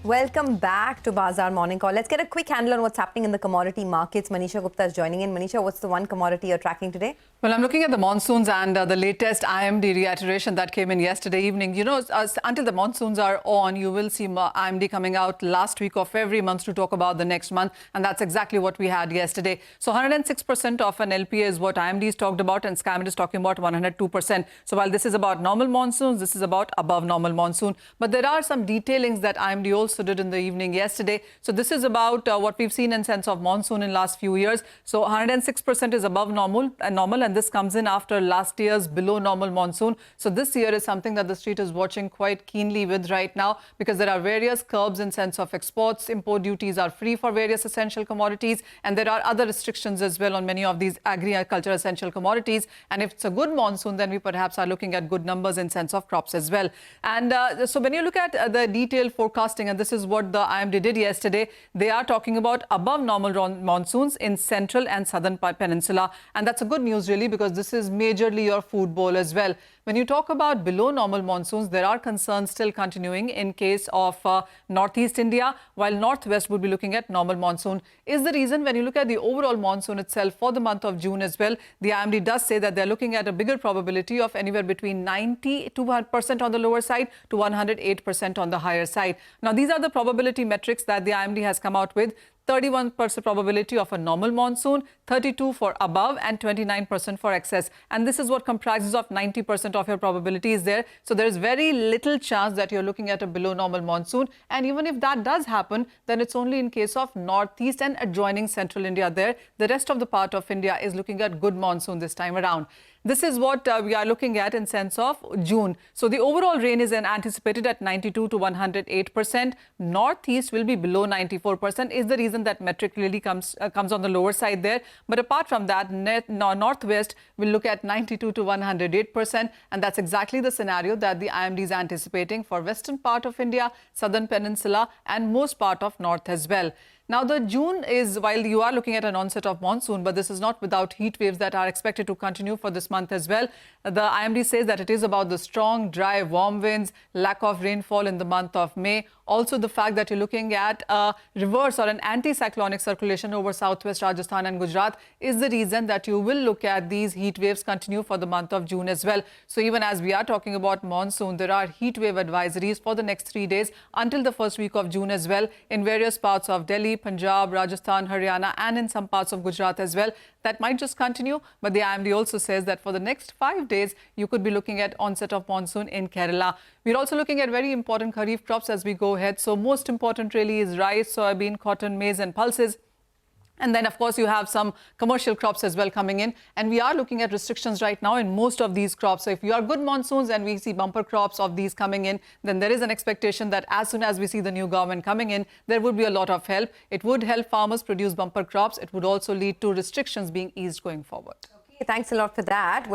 Welcome back to Bazaar Morning Call. Let's get a quick handle on what's happening in the commodity markets. Manisha Gupta is joining in. Manisha, what's the one commodity you're tracking today? Well, I'm looking at the monsoons and the latest IMD reiteration that came in yesterday evening. You know, until the monsoons are on, you will see IMD coming out last week of every month to talk about the next month. And that's exactly what we had yesterday. So 106% of an LPA is what IMD is talked about, and Skymet is talking about 102%. So while this is about normal monsoons, this is about above normal monsoon. But there are some detailings that IMD also did in the evening yesterday. So this is about what we've seen in sense of monsoon in last few years. So 106% is above normal, and this comes in after last year's below normal monsoon. So this year is something that the street is watching quite keenly with right now, because there are various curbs in sense of exports. Import duties are free for various essential commodities, and there are other restrictions as well on many of these agriculture essential commodities. And if it's a good monsoon, then we perhaps are looking at good numbers in sense of crops as well. And so when you look at the detailed forecasting, and this is what the IMD did yesterday, they are talking about above normal monsoons in central and southern peninsula. And that's a good news really, because this is majorly your food bowl as well. When you talk about below normal monsoons, there are concerns still continuing in case of northeast India, while northwest would be looking at normal monsoon. Is the reason when you look at the overall monsoon itself for the month of June as well, the IMD does say that they're looking at a bigger probability of anywhere between 90% on the lower side to 108% on the higher side. Now, these are the probability metrics that the IMD has come out with. 31% probability of a normal monsoon, 32% for above, and 29% for excess. And this is what comprises of 90% of your probabilities there. So there is very little chance that you're looking at a below normal monsoon. And even if that does happen, then it's only in case of northeast and adjoining central India there. The rest of the part of India is looking at good monsoon this time around. This is what we are looking at in sense of June. So the overall rain is anticipated at 92 to 108%. Northeast will be below 94%, is the reason that metric really comes on the lower side there. But apart from that, northwest will look at 92 to 108%. And that's exactly the scenario that the IMD is anticipating for western part of India, southern peninsula, and most part of north as well. Now, the June is, while you are looking at an onset of monsoon, but this is not without heat waves that are expected to continue for this month as well. The IMD says that it is about the strong, dry, warm winds, lack of rainfall in the month of May. Also, the fact that you're looking at a reverse or an anticyclonic circulation over southwest Rajasthan and Gujarat is the reason that you will look at these heat waves continue for the month of June as well. So even as we are talking about monsoon, there are heat wave advisories for the next 3 days until the first week of June as well in various parts of Delhi, Punjab, Rajasthan, Haryana, and in some parts of Gujarat as well. That might just continue, but the IMD also says that for the next 5 days, you could be looking at onset of monsoon in Kerala. We're also looking at very important Kharif crops as we go ahead. So most important really is rice, soybean, cotton, maize, and pulses. And then, of course, you have some commercial crops as well coming in. And we are looking at restrictions right now in most of these crops. So if you are good monsoons and we see bumper crops of these coming in, then there is an expectation that as soon as we see the new government coming in, there would be a lot of help. It would help farmers produce bumper crops. It would also lead to restrictions being eased going forward. Okay, thanks a lot for that.